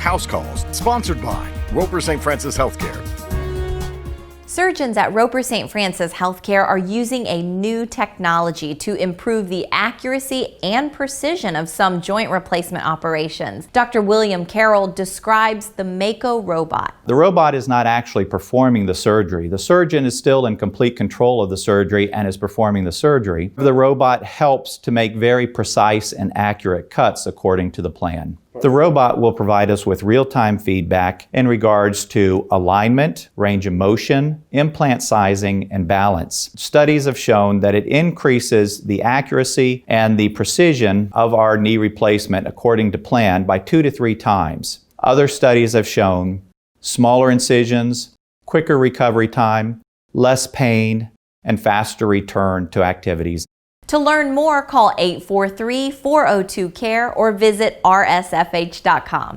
House Calls, sponsored by Roper St. Francis Healthcare. Surgeons at Roper St. Francis Healthcare are using a new technology to improve the accuracy and precision of some joint replacement operations. Dr. William Carroll describes the Mako robot. The robot is not actually performing the surgery. The surgeon is still in complete control of the surgery and is performing the surgery. The robot helps to make very precise and accurate cuts according to the plan. The robot will provide us with real-time feedback in regards to alignment, range of motion, implant sizing, and balance. Studies have shown that it increases the accuracy and the precision of our knee replacement according to plan by 2 to 3 times. Other studies have shown smaller incisions, quicker recovery time, less pain, and faster return to activities. To learn more, call 843-402-CARE or visit rsfh.com.